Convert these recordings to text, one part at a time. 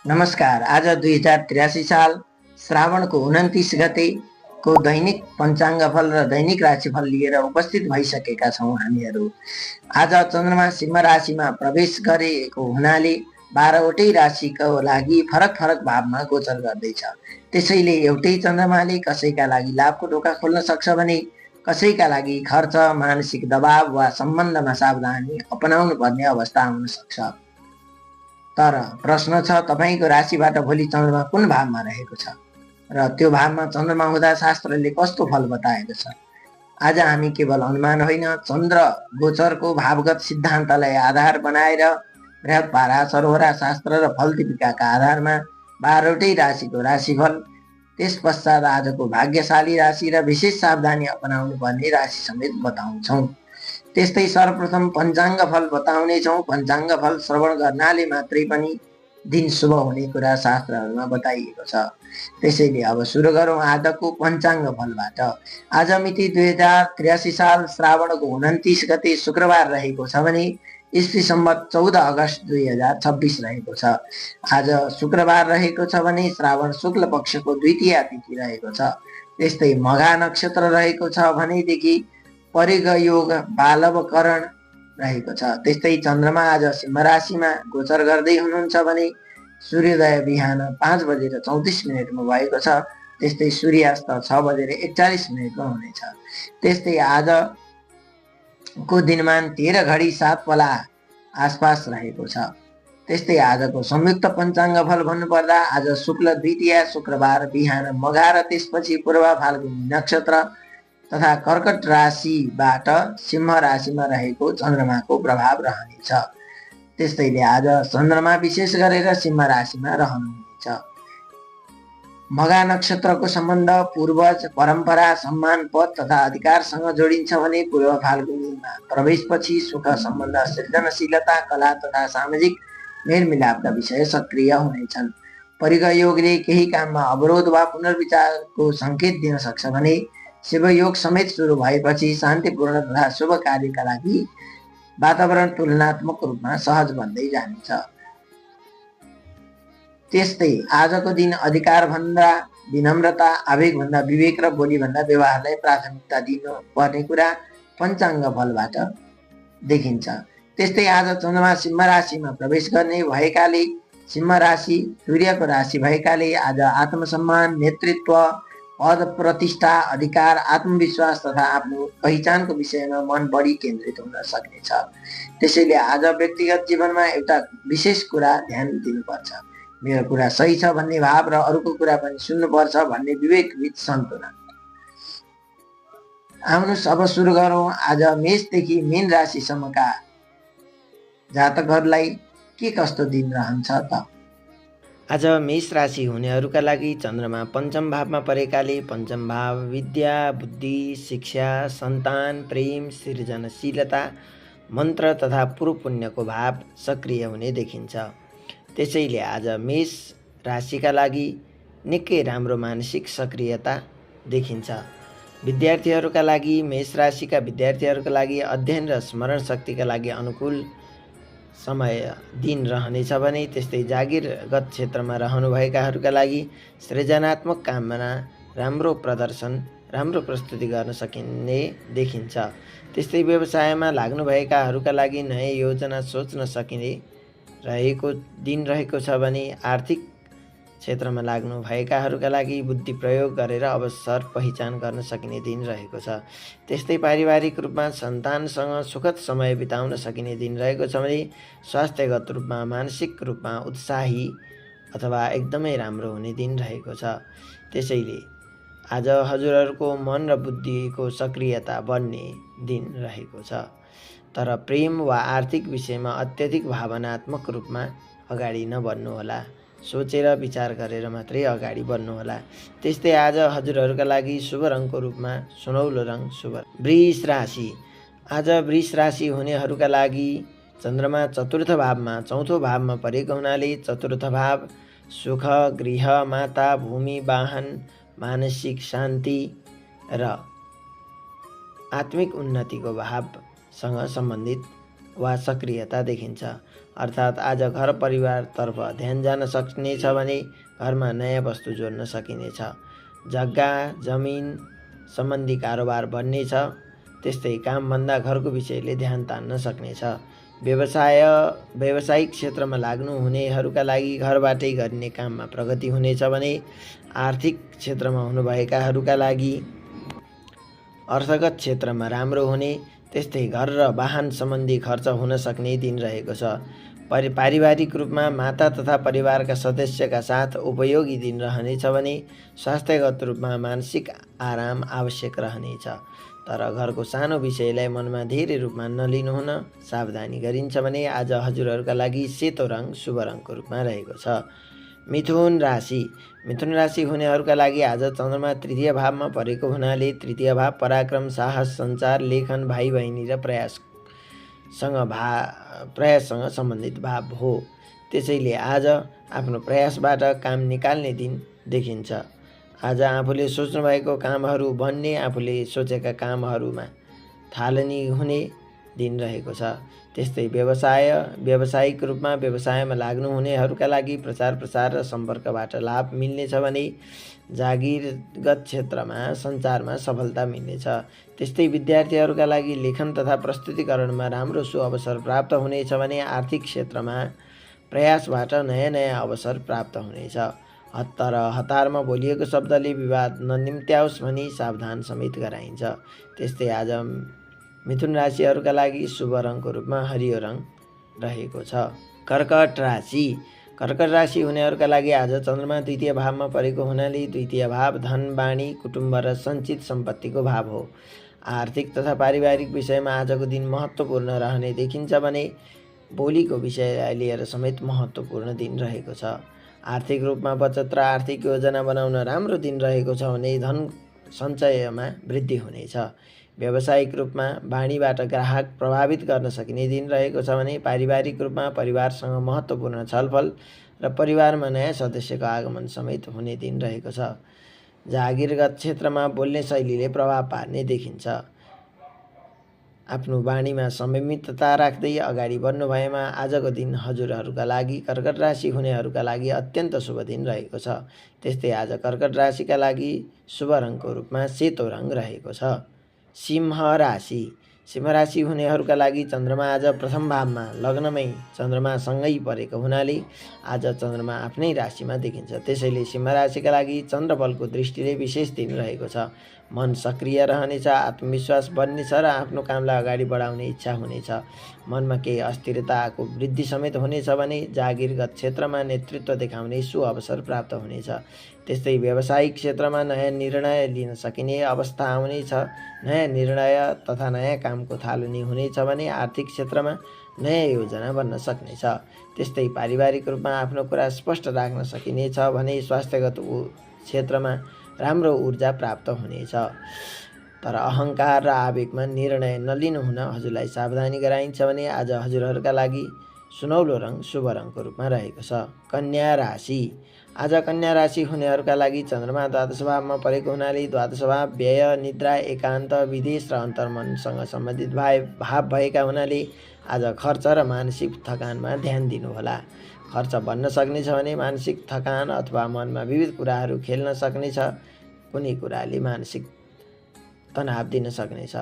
नमस्कार। आज 2083 साल श्रावणको 29 गतेको दैनिक पञ्चाङ्गफल र दैनिक राशिफल लिएर उपस्थित भइसकेका छौँ हामीहरू। आज चन्द्रमा सिंह राशिमा प्रवेश गरेको हुनाले 12वटै राशिको लागि फरक फरक भावमा गोचर गर्दैछ। त्यसैले एउटै चन्द्रमाले कसैका लागि लाभको ढोका खोल्न सक्छ भने कसैका लागि खर्च, मानसिक दबाव वा सम्बन्धमा सावधानी अपनाउनु पर्ने अवस्था आउन सक्छ। तर प्रश्न छ, तपाईँको राशिबाट भोलि चन्द्रमा कुन भावमा रहेको छ र त्यो भावमा चन्द्रमा हुँदा शास्त्रले कस्तो फल बताएको छ। आज हामी केवल अनुमान होइन, चन्द्र गोचरको भावगत सिद्धान्तलाई आधार बनाएर बृहत्पारा, सरोहरा शास्त्र र फलदीपिकाका आधारमा 12वटै राशिको राशिफल, त्यस पश्चात आजको भाग्यशाली राशि र विशेष सावधानी अपनाउनु पर्ने राशि समेत बताउँछौँ। त्यस्तै सर्वप्रथम पञ्चाङ्ग फल बताउनेछौँ। पञ्चाङ्ग फल श्रवण गर्नाले मात्रै पनि दिन शुभ हुने कुरा शास्त्रहरूमा बताइएको छ। त्यसैले अब सुरु गरौँ आजको पञ्चाङ्ग फलबाट। आज मिति 2083 साल श्रावणको 29 गते शुक्रबार रहेको छ भने ईस्वी सम्वत 14 अगस्त 2026 रहेको छ। आज शुक्रबार रहेको छ भने श्रावण शुक्ल पक्षको द्वितीया तिथि रहेको छ। त्यस्तै मघा नक्षत्र रहेको छ भनेदेखि परिग योग बालवकरण रहेको छ। त्यस्तै चन्द्रमा आज सिंह राशिमा गोचर गर्दै हुनुहुन्छ भने सूर्योदय बिहान 5:34 भएको छ। त्यस्तै सूर्यास्त 6:41 हुनेछ। त्यस्तै आजको दिनमान 13 घडी 7 पला आसपास रहेको छ। त्यस्तै आजको संयुक्त पञ्चाङ्ग फल भन्नुपर्दा आज शुक्ल द्वितीया शुक्रबार बिहान मघा र त्यसपछि पूर्व फाल्गुनी नक्षत्र तथा कर्कट राशिबाट सिंह राशिमा रहेको चन्द्रमाको प्रभाव रहनेछ। त्यस्तैले आज चन्द्रमा विशेष गरेर सिंह राशिमा रहनुहुनेछ। मघा नक्षत्रको सम्बन्ध पूर्वज, परम्परा, सम्मान, पद तथा अधिकारसँग जोडिन्छ भने पूर्व फाल्गुनीमा प्रवेशपछि सुख सम्बन्ध, सृजनशीलता, कला तथा सामाजिक मेलमिलापका विषय सक्रिय हुनेछन्। परिग योगले केही काममा अवरोध वा पुनर्विचारको सङ्केत दिन सक्छ भने शिवयोग समेत सुरु भएपछि शान्तिपूर्ण तथा शुभ कार्यका लागि वातावरण तुलनात्मक रूपमा सहज बन्दै जानेछ। त्यस्तै आजको दिन अधिकारभन्दा विनम्रता, आवेगभन्दा विवेक र बोलीभन्दा व्यवहारलाई प्राथमिकता दिनुपर्ने कुरा पञ्चाङ्ग फलबाट देखिन्छ। त्यस्तै आज चन्द्रमा सिंह राशिमा प्रवेश गर्ने भएकाले, सिंह राशि सूर्यको राशि भएकाले आज आत्मसम्मान, नेतृत्व, पद प्रतिष्ठा, अधिकार, आत्मविश्वास तथा आफ्नो पहिचानको विषयमा मन बढी केन्द्रित हुन सक्नेछ। त्यसैले आज व्यक्तिगत जीवनमा एउटा विशेष कुरा ध्यान दिनुपर्छ। मेरो कुरा सही छ भन्ने भाव र अरूको कुरा पनि सुन्नुपर्छ भन्ने विवेकविद सन्तुलन। आउनुहोस् अब सुरु गरौँ आज मेषदेखि मीन राशिसम्मका जातकहरूलाई के कस्तो दिन रहन्छ त। आज मेष राशि हुनेहरूका लागि चन्द्रमा पञ्चम भावमा परेकाले पञ्चम भाव विद्या, बुद्धि, शिक्षा, सन्तान, प्रेम, सृजनशीलता, मन्त्र तथा पूर्व पुण्यको भाव सक्रिय हुने देखिन्छ। त्यसैले आज मेष राशिका लागि निकै राम्रो मानसिक सक्रियता देखिन्छ। विद्यार्थीहरूका लागि, मेष राशिका विद्यार्थीहरूका लागि अध्ययन र स्मरण शक्तिका लागि अनुकूल समय दिन रहनेछ भने त्यस्तै जागिरगत क्षेत्रमा रहनुभएकाहरूका लागि सृजनात्मक काममा राम्रो प्रदर्शन, राम्रो प्रस्तुति गर्न सकिने देखिन्छ। त्यस्तै व्यवसायमा लाग्नुभएकाहरूका लागि नयाँ योजना सोच्न सकिने रहेको दिन रहेको छ भने आर्थिक क्षेत्रमा लाग्नुभएकाहरूका लागि बुद्धि प्रयोग गरेर अवसर पहिचान गर्न सकिने दिन रहेको छ। त्यस्तै पारिवारिक रूपमा सन्तानसँग सुखद समय बिताउन सकिने दिन रहेको छ भने स्वास्थ्यगत रूपमा, मानसिक रूपमा उत्साही अथवा एकदमै राम्रो हुने दिन रहेको छ। त्यसैले आज हजुरहरूको मन र बुद्धिको सक्रियता बढ्ने दिन रहेको छ। तर प्रेम वा आर्थिक विषयमा अत्यधिक भावनात्मक रूपमा अगाडि नबढ्नुहोला, सोचेर विचार गरेर मात्रै अगाडि बढ्नुहोला। त्यस्तै आज हजुरहरूका लागि शुभ रङको रूपमा सुनौलो रङ शुभ। वृष राशि। आज वृष राशि हुनेहरूका लागि चन्द्रमा चतुर्थ भावमा चौथो भावमा परेको हुनाले चतुर्थ भाव सुख, गृह, माता, भूमि, वाहन, मानसिक शान्ति र आत्मिक उन्नतिको भावसँग सम्बन्धित वा सक्रियता देखिन्छ। अर्थात् आज घर परिवारतर्फ ध्यान जान सक्नेछ भने घरमा नयाँ वस्तु जोड्न सकिनेछ। जग्गा जमिन सम्बन्धी कारोबार बन्नेछ। त्यस्तै कामभन्दा घरको विषयले ध्यान तान्न सक्नेछ। व्यावसायिक क्षेत्रमा लाग्नुहुनेहरूका लागि घरबाटै गरिने काममा प्रगति हुनेछ भने आर्थिक क्षेत्रमा हुनुभएकाहरूका लागि अर्थगत क्षेत्रमा राम्रो हुने, त्यस्तै घर र वाहन सम्बन्धी खर्च हुन सक्ने दिन रहेको छ। पारिवारिक रूपमा माता तथा परिवारका सदस्यका साथ उपयोगी दिन रहनेछ भने स्वास्थ्यगत रूपमा मानसिक आराम आवश्यक रहनेछ। तर घरको सानो विषयलाई मनमा धेरै रूपमा नलिनुहुन सावधानी गरिन्छ भने आज हजुरहरूका लागि सेतो रङ शुभ रङको रूपमा रहेको छ। मिथुन राशि हुनेहरूका लागि आज चन्द्रमा तृतीय भावमा परेको हुनाले तृतीय भाव पराक्रम, साहस, सञ्चार, लेखन, भाइ बहिनी र प्रयाससँग सम्बन्धित भाव हो। त्यसैले आज आफ्नो प्रयासबाट काम निकाल्ने दिन देखिन्छ। आज आफूले सोच्नुभएको कामहरू बन्ने, आफूले सोचेका कामहरूमा थालनी हुने दिन रहेको छ। त्यस्तै व्यावसायिक रूपमा व्यवसायमा लाग्नुहुनेहरूका लागि प्रचार प्रसार र सम्पर्कबाट लाभ मिल्नेछ भने जागिरगत क्षेत्रमा सञ्चारमा सफलता मिल्नेछ। त्यस्तै विद्यार्थीहरूका लागि लेखन तथा प्रस्तुतिकरणमा राम्रो सुअवसर प्राप्त हुनेछ भने आर्थिक क्षेत्रमा प्रयासबाट नयाँ अवसर प्राप्त हुनेछ। तर हतारमा बोलिएको शब्दले विवाद ननिम्त्याओस् भनी सावधान समेत गराइन्छ। त्यस्तै आज मिथुन राशिहरूका लागि शुभ रङको रूपमा हरियो रङ रहेको छ। कर्कट राशि हुनेहरूका लागि आज चन्द्रमा द्वितीय भावमा परेको हुनाले द्वितीय भाव धन, बाणी, कुटुम्ब र सञ्चित सम्पत्तिको भाव हो। आर्थिक तथा पारिवारिक विषयमा आजको दिन महत्त्वपूर्ण रहने देखिन्छ भने भोलिको विषयलाई लिएर समेत महत्त्वपूर्ण दिन रहेको छ। आर्थिक रूपमा बचत र आर्थिक योजना बनाउन राम्रो दिन रहेको छ भने धन सञ्चयमा वृद्धि हुनेछ। व्यावसायिक रूपमा बाणीबाट ग्राहक प्रभावित गर्न सकिने दिन रहेको छ भने पारिवारिक रूपमा परिवारसँग महत्त्वपूर्ण छलफल र परिवारमा नयाँ सदस्यको आगमन समेत हुने दिन रहेको छ। जागिरगत क्षेत्रमा बोल्ने शैलीले प्रभाव पार्ने देखिन्छ। आफ्नो बाणीमा संयमितता राख्दै अगाडि बढ्नु भएमा आजको दिन हजुरहरूका लागि कर्कट राशि हुनेहरूका लागि अत्यन्त शुभ दिन रहेको छ। त्यस्तै आज कर्कट राशिका लागि शुभ रङको रूपमा सेतो रङ रहेको छ। सिंह राशि हुनेहरूका लागि चन्द्रमा आज प्रथम भावमा लग्नमै चन्द्रमासँगै परेको हुनाले आज चन्द्रमा आफ्नै राशिमा देखिन्छ। त्यसैले सिंह राशिका लागि चन्द्रबलको दृष्टिले विशेष दिन रहेको छ। मन सक्रिय रहनेछ, आत्मविश्वास बढ्नेछ र आफ्नो कामलाई अगाडि बढाउने इच्छा हुनेछ। मनमा केही अस्थिरताको वृद्धि समेत हुनेछ भने जागिरगत क्षेत्रमा नेतृत्व देखाउने सुअवसर प्राप्त हुनेछ। त्यस्तै व्यावसायिक क्षेत्रमा नयाँ निर्णय लिन सकिने अवस्था आउनेछ। नयाँ निर्णय तथा नयाँ कामको थालनी हुनेछ भने आर्थिक क्षेत्रमा नयाँ योजना बन्न सक्नेछ। त्यस्तै पारिवारिक रूपमा आफ्नो कुरा स्पष्ट राख्न सकिनेछ भने स्वास्थ्यगत क्षेत्रमा राम्रो ऊर्जा प्राप्त हुनेछ। तर अहङ्कार र आवेगमा निर्णय नलिनुहुन हजुरलाई सावधानी गराइन्छ भने आज हजुरहरूका लागि सुनौलो रङ शुभ रङको रूपमा रहेको छ। आज कन्या राशि हुनेहरूका लागि चन्द्रमा द्वादश भावमा परेको हुनाले द्वादश भाव व्यय, निद्रा, एकान्त, विदेश र अन्तर्मनसँग सम्बन्धित भाव भएका हुनाले आज खर्च र मानसिक थकानमा ध्यान दिनुहोला। खर्च बन्न सक्नेछ भने मानसिक थकान अथवा मनमा विविध कुराहरू खेल्न सक्नेछ। कुनै कुराले मानसिक तनाव दिन सक्नेछ।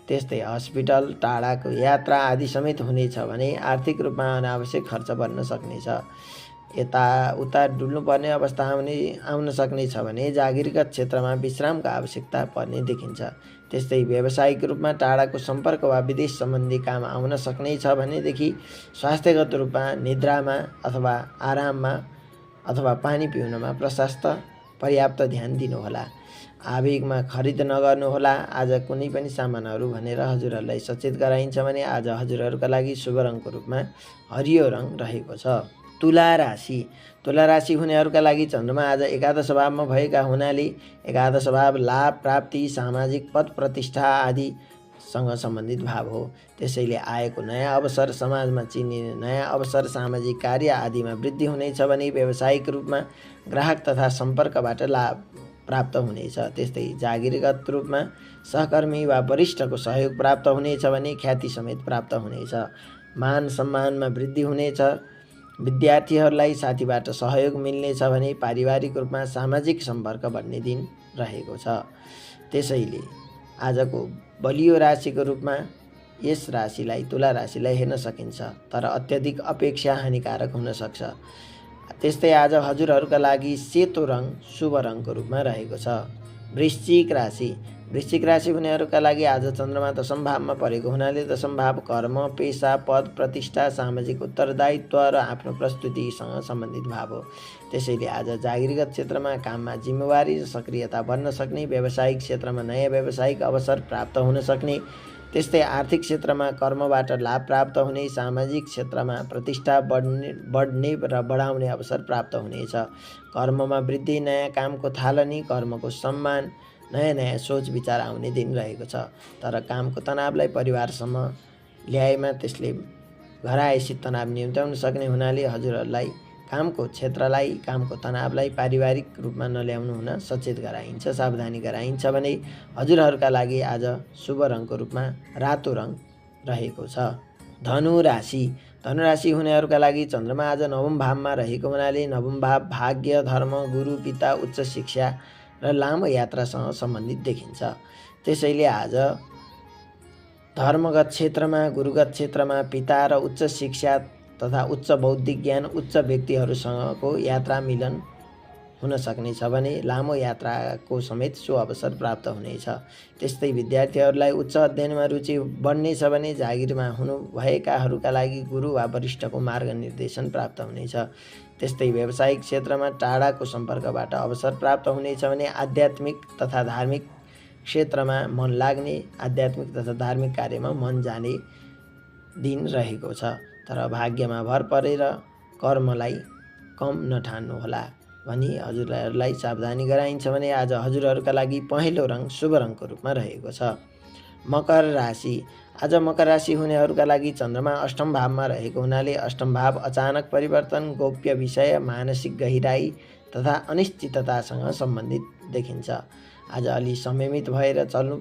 त्यस्तै हस्पिटल, टाढाको यात्रा आदि समेत हुनेछ भने आर्थिक रूपमा अनावश्यक खर्च बन्न सक्नेछ। यताउता डुल्नुपर्ने अवस्था आउन सक्नेछ भने जागिरगत क्षेत्रमा विश्रामको आवश्यकता पर्ने देखिन्छ। त्यस्तै व्यावसायिक रूपमा टाढाको सम्पर्क वा विदेश सम्बन्धी काम आउन सक्नेछ भनेदेखि स्वास्थ्यगत रूपमा निद्रामा अथवा आराममा अथवा पानी पिउनमा पर्याप्त ध्यान दिनुहोला। आवेगमा खरिद नगर्नुहोला। आज कुनै पनि सामानहरू भनेर हजुरहरूलाई सचेत गराइन्छ भने आज हजुरहरूका लागि शुभ रङको रूपमा हरियो रङ रहेको छ। तुला राशि हुनेहरूका लागि चन्द्रमा आज एकादश भावमा भएका हुनाले एकादश भाव लाभ, प्राप्ति, सामाजिक पद प्रतिष्ठा आदिसँग सम्बन्धित भाव हो। त्यसैले आएको नयाँ अवसर, समाजमा चिनिने नयाँ अवसर, सामाजिक कार्य आदिमा वृद्धि हुनेछ भने व्यावसायिक रूपमा ग्राहक तथा सम्पर्कबाट लाभ प्राप्त हुनेछ। त्यस्तै जागिरगत रूपमा सहकर्मी वा वरिष्ठको सहयोग प्राप्त हुनेछ भने ख्याति समेत प्राप्त हुनेछ। मान सम्मानमा वृद्धि हुनेछ। विद्यार्थीहरूलाई साथीबाट सहयोग मिल्नेछ भने पारिवारिक रूपमा सामाजिक सम्पर्क बढ्ने दिन रहेको छ। त्यसैले आजको बलियो राशिको रूपमा यस राशिलाई, तुला राशिलाई हेर्न सकिन्छ, तर अत्यधिक अपेक्षा हानिकारक हुन सक्छ। त्यस्तै आज हजुरहरूका लागि सेतो रङ शुभ रङको रूपमा रहेको छ। वृश्चिक राशि हुनेहरूका लागि आज चन्द्रमा दशम भावमा परेको हुनाले दशम भाव कर्म, पेसा, पद, प्रतिष्ठा, सामाजिक उत्तरदायित्व र आफ्नो प्रस्तुतिसँग सम्बन्धित भाव हो। त्यसैले आज जागिरगत क्षेत्रमा काममा जिम्मेवारी र सक्रियता बढ्न सक्ने, व्यावसायिक क्षेत्रमा नयाँ व्यावसायिक अवसर प्राप्त हुन सक्ने, त्यस्तै आर्थिक क्षेत्रमा कर्मबाट लाभ प्राप्त हुने, सामाजिक क्षेत्रमा प्रतिष्ठा बढ्ने र बढाउने अवसर प्राप्त हुनेछ। कर्ममा वृद्धि, नयाँ कामको थालनी, कर्मको सम्मान, नयाँ सोच विचार आउने दिन रहेको छ। तर कामको तनावलाई परिवारसम्म ल्याएमा त्यसले घर आएपछि तनाव निम्त्याउन सक्ने हुनाले हजुरहरूलाई कामको क्षेत्रलाई, कामको तनावलाई पारिवारिक रूपमा नल्याउनु हुन सचेत गराइन्छ, सावधानी गराइन्छ भने हजुरहरूका लागि आज शुभ रङको रूपमा रातो रङ रहेको छ। धनुराशि हुनेहरूका लागि चन्द्रमा आज नवम भावमा रहेको हुनाले नवम भाव भाग्य, धर्म, गुरु, पिता, उच्च शिक्षा र लामो यात्रासँग सम्बन्धित देखिन्छ। त्यसैले आज धर्मगत क्षेत्रमा, गुरुगत क्षेत्रमा पिता र उच्च शिक्षा तथा उच्च बौद्धिक ज्ञान, उच्च व्यक्तिहरूसँगको यात्रा मिलन हुन सक्नेछ भने लामो यात्राको समेत सो अवसर प्राप्त हुनेछ। त्यस्तै विद्यार्थीहरूलाई उच्च अध्ययनमा रुचि बढ्नेछ भने जागिरमा हुनुभएकाहरूका लागि गुरु वा वरिष्ठको मार्गनिर्देशन प्राप्त हुनेछ। त्यस्तै व्यावसायिक क्षेत्रमा टाढाको सम्पर्कबाट अवसर प्राप्त हुनेछ भने आध्यात्मिक तथा धार्मिक क्षेत्रमा मन लाग्ने, आध्यात्मिक तथा धार्मिक कार्यमा मन जाने दिन रहेको छ। तर भाग्यमा भर परेर कर्मलाई कम नठान्नुहोला भनी हजुरहरूलाई सावधानी गराइन्छ भने आज हजुरहरूका लागि पहेँलो रङ शुभ रङको रूपमा रहेको छ। आज मकर राशि हुनेहरूका लागि चन्द्रमा अष्टम भावमा रहेको हुनाले अष्टम भाव अचानक परिवर्तन, गोप्य विषय, मानसिक गहिराई तथा अनिश्चिततासँग सम्बन्धित देखिन्छ। आज अलि संयमित भएर चल्नु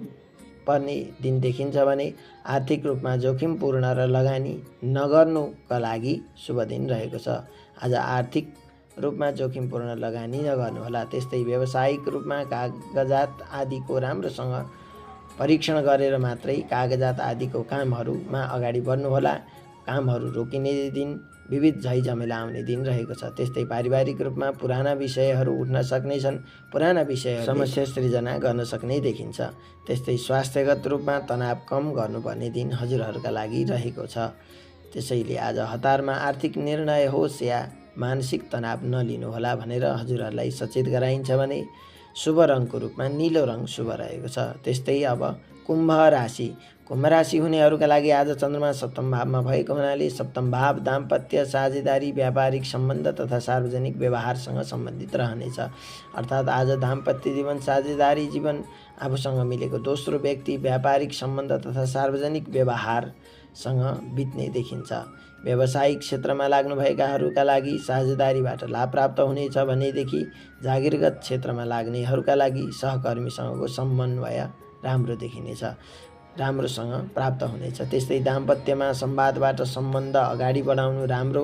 पर्ने दिन देखिन्छ भने आर्थिक रूपमा जोखिमपूर्ण र लगानी नगर्नुका लागि शुभ दिन रहेको छ। आज आर्थिक रूपमा जोखिमपूर्ण लगानी नगर्नुहोला। त्यस्तै व्यावसायिक रूपमा कागजात आदिको राम्रोसँग परीक्षण गरेर मात्रै कागजात आदिको कामहरूमा अगाडि बढ्नुहोला। कामहरू रोकिने दिन, विविध झैझमेला आउने दिन रहेको छ। त्यस्तै पारिवारिक रूपमा पुराना विषयहरू उठ्न सक्नेछन्, पुराना विषयहरू समस्या सृजना गर्न सक्ने देखिन्छ। त्यस्तै स्वास्थ्यगत रूपमा तनाव कम गर्नुपर्ने दिन हजुरहरूका लागि रहेको छ। त्यसैले आज हतारमा आर्थिक निर्णय होस् या मानसिक तनाव नलिनुहोला भनेर हजुरहरूलाई सचेत गराइन्छ भने शुभ रङको रूपमा नीलो रङ शुभ रहेको छ। त्यस्तै अब कुम्भ राशि हुनेहरूका लागि आज चन्द्रमा सप्तम भावमा भएको हुनाले सप्तम भाव दाम्पत्य, साझेदारी, व्यापारिक सम्बन्ध तथा सार्वजनिक व्यवहारसँग सम्बन्धित रहनेछ। अर्थात् आज दाम्पत्य जीवन, साझेदारी जीवन, आफूसँग मिलेको दोस्रो व्यक्ति, व्यापारिक सम्बन्ध तथा सार्वजनिक व्यवहारसँग बित्ने देखिन्छ। व्यावसायिक क्षेत्रमा लाग्नुभएकाहरूका लागि साझेदारीबाट लाभ प्राप्त हुनेछ भनेदेखि जागिरगत क्षेत्रमा लाग्नेहरूका लागि सहकर्मीसँगको समन्वय राम्रो देखिनेछ, राम्रोसँग प्राप्त हुनेछ। त्यस्तै दाम्पत्यमा संवादबाट सम्बन्ध अगाडि बढाउनु राम्रो।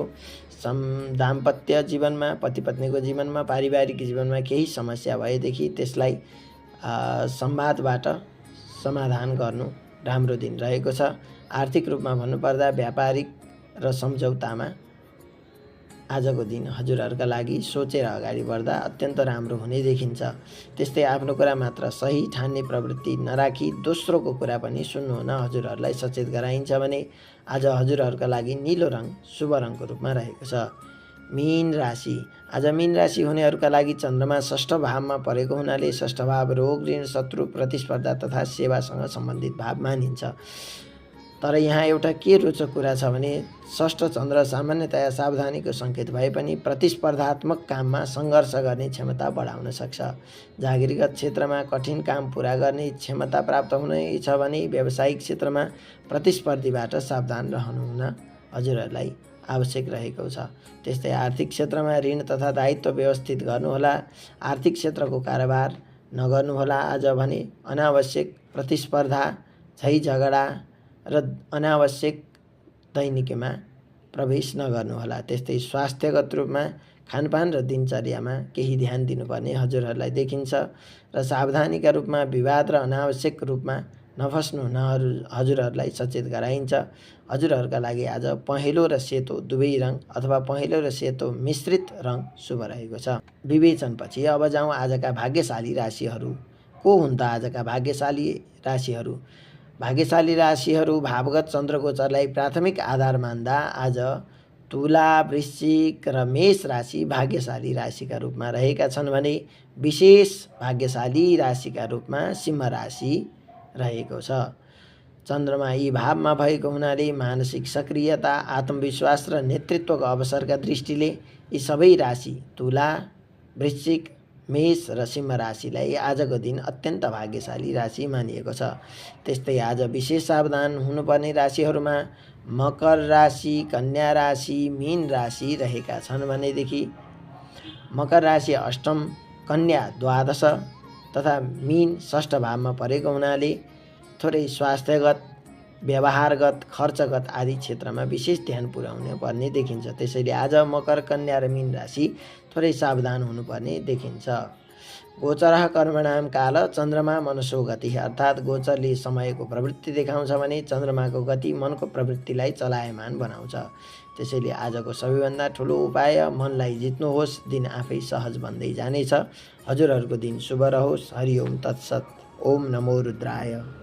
दाम्पत्य जीवनमा, पति पत्नीको जीवनमा, पारिवारिक जीवनमा केही समस्या भएदेखि त्यसलाई संवादबाट समाधान गर्नु राम्रो दिन रहेको छ। आर्थिक रूपमा भन्नुपर्दा व्यापारिक र सम्झौतामा आजको दिन हजुरहरूका लागि सोचेर अगाडि बढ्दा अत्यन्त राम्रो हुने देखिन्छ। त्यस्तै आफ्नो कुरा मात्र सही ठान्ने प्रवृत्ति नराखी दोस्रोको कुरा पनि सुन्नुहुन हजुरहरूलाई सचेत गराइन्छ भने आज हजुरहरूका लागि नीलो रङ शुभ रङको रूपमा रहेको छ। आज मीन राशि हुनेहरूका लागि चन्द्रमा षष्ठ भावमा परेको हुनाले षष्ठ भाव रोग, ऋण, शत्रु, प्रतिस्पर्धा तथा सेवासँग सम्बन्धित भाव मानिन्छ। तर यहाँ एउटा के रोचक कुरा छ भने षष्ठ चन्द्र सामान्यतया सावधानीको सङ्केत भए पनि प्रतिस्पर्धात्मक काममा सङ्घर्ष गर्ने क्षमता बढाउन सक्छ। जागिरगत क्षेत्रमा कठिन काम पुरा गर्ने क्षमता प्राप्त हुनेछ भने व्यावसायिक क्षेत्रमा प्रतिस्पर्धीबाट सावधान रहनु हुन हजुरहरूलाई आवश्यक रहेको छ। त्यस्तै आर्थिक क्षेत्रमा ऋण तथा दायित्व व्यवस्थित गर्नुहोला। आर्थिक क्षेत्रको कारोबार नगर्नुहोला आज भने अनावश्यक प्रतिस्पर्धा, झैझगडा र अनावश्यक दैनिकीमा प्रवेश नगर्नुहोला। त्यस्तै स्वास्थ्यगत रूपमा खानपान र दिनचर्यामा केही ध्यान दिनुपर्ने हजुरहरूलाई देखिन्छ र सावधानीका रूपमा विवाद र अनावश्यक रूपमा नफस्नु हुन हजुरहरूलाई सचेत गराइन्छ। हजुरहरूका लागि आज पहेँलो र सेतो दुवै रङ अथवा पहेँलो र सेतो मिश्रित रङ शुभ रहेको छ। विवेचनपछि अब जाउँ आजका भाग्यशाली राशिहरू। को हुन् त आजका भाग्यशाली राशिहरू? भाग्यशाली राशिहरू भावगत चन्द्रगोचरलाई प्राथमिक आधार मान्दा आज तुला, वृश्चिक र मेष राशि भाग्यशाली राशिका रूपमा रहेका छन् भने विशेष भाग्यशाली राशिका रूपमा सिंह राशि रहेको छ। चन्द्रमा यी भावमा भएको हुनाले मानसिक सक्रियता, आत्मविश्वास र नेतृत्वको अवसरका दृष्टिले यी सबै राशि तुला, वृश्चिक, मेष र सिंह राशिलाई आजको दिन अत्यन्त भाग्यशाली राशि मानिएको छ। त्यस्तै आज विशेष सावधान हुनुपर्ने राशिहरूमा मकर राशि, कन्या राशि, मीन राशि रहेका छन् भनेदेखि मकर राशि अष्टम, कन्या द्वादश तथा मीन षष्ठ भावमा परेको हुनाले थोरै स्वास्थ्यगत, व्यवहारगत, खर्चगत आदि क्षेत्रमा विशेष ध्यान पुर्याउनु पर्ने देखिन्छ। त्यसैले आज मकर, कन्या र मीन राशि थोरै सावधान हुनुपर्ने देखिन्छ। गोचरः कर्मणाम काल चन्द्रमा मनसो गति, अर्थात् गोचरले समयको प्रवृत्ति देखाउँछ भने चन्द्रमाको गति मनको प्रवृत्तिलाई चलायमान बनाउँछ। त्यसैले आजको सबैभन्दा ठुलो उपाय मनलाई जित्नुहोस्, दिन आफै सहज बन्दै जानेछ। हजुरहरूको दिन शुभ रहोस्। हरि ओम तत्सत। ओम नमो रुद्राय।